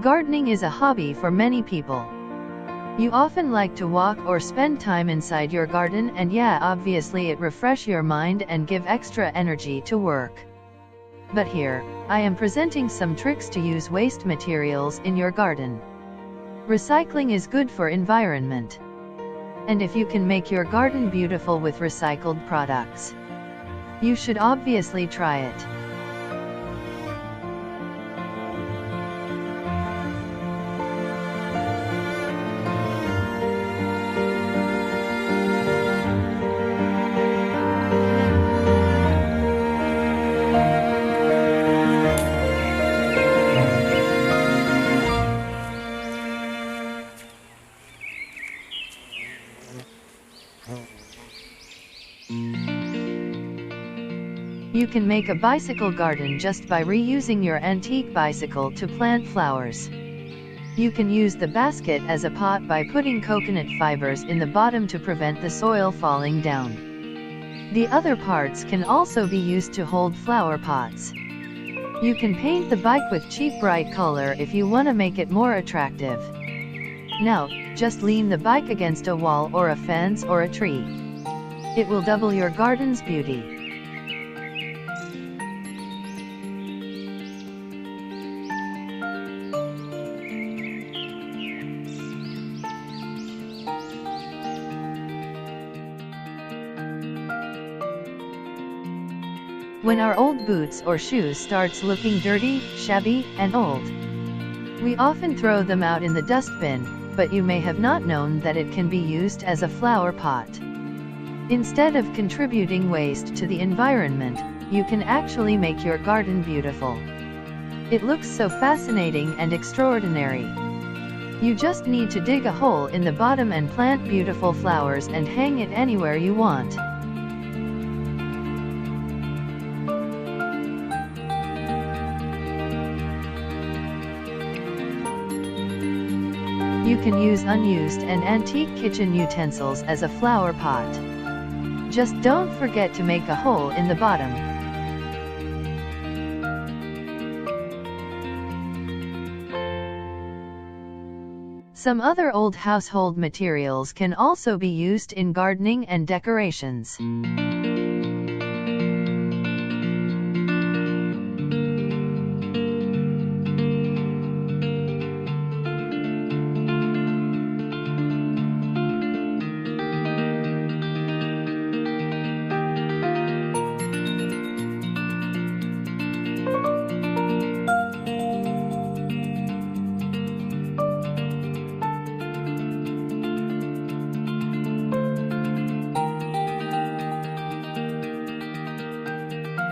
Gardening is a hobby for many people. You often like to walk or spend time inside your garden, and yeah, obviously it refresh your mind and give extra energy to work. But here, I am presenting some tricks to use waste materials in your garden. Recycling is good for environment. And if you can make your garden beautiful with recycled products, you should obviously try it. You can make a bicycle garden just by reusing your antique bicycle to plant flowers. You can use the basket as a pot by putting coconut fibers in the bottom to prevent the soil falling down. The other parts can also be used to hold flower pots. You can paint the bike with cheap bright color if you want to make it more attractive. Now, just lean the bike against a wall or a fence or a tree. It will double your garden's beauty. When our old boots or shoes starts looking dirty, shabby, and old, we often throw them out in the dustbin, but you may have not known that it can be used as a flower pot. Instead of contributing waste to the environment, you can actually make your garden beautiful. It looks so fascinating and extraordinary. You just need to dig a hole in the bottom and plant beautiful flowers and hang it anywhere you want. You can use unused and antique kitchen utensils as a flower pot. Just don't forget to make a hole in the bottom. Some other old household materials can also be used in gardening and decorations.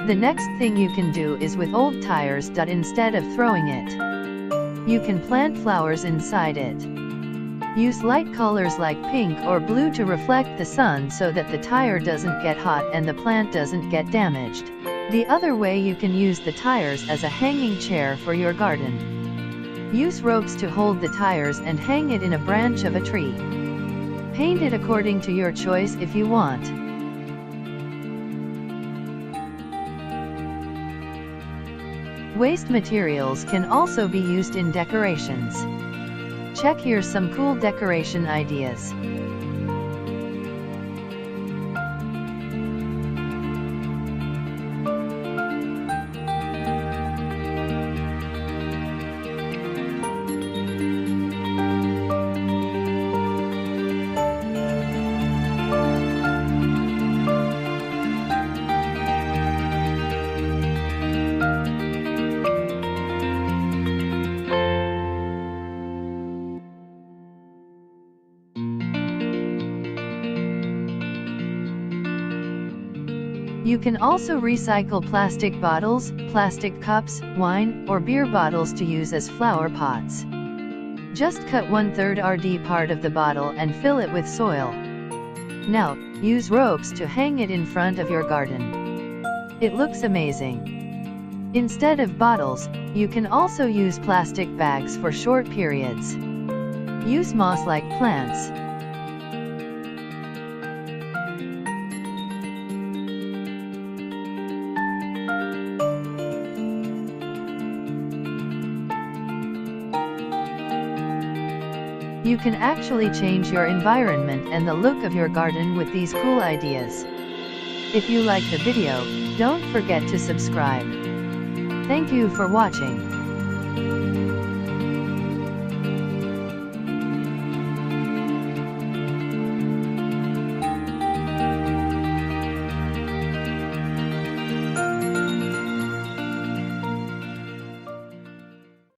The next thing you can do is with old tires. Instead of throwing it, you can plant flowers inside it. Use light colors like pink or blue to reflect the sun so that the tire doesn't get hot and the plant doesn't get damaged. The other way, you can use the tires as a hanging chair for your garden. Use ropes to hold the tires and hang it in a branch of a tree. Paint it according to your choice if you want. Waste materials can also be used in decorations. Check here some cool decoration ideas. You can also recycle plastic bottles, plastic cups, wine, or beer bottles to use as flower pots. Just cut 1/3 RD part of the bottle and fill it with soil. Now, use ropes to hang it in front of your garden. It looks amazing. Instead of bottles, you can also use plastic bags for short periods. Use moss-like plants. You can actually change your environment and the look of your garden with these cool ideas. If you like the video, don't forget to subscribe. Thank you for watching.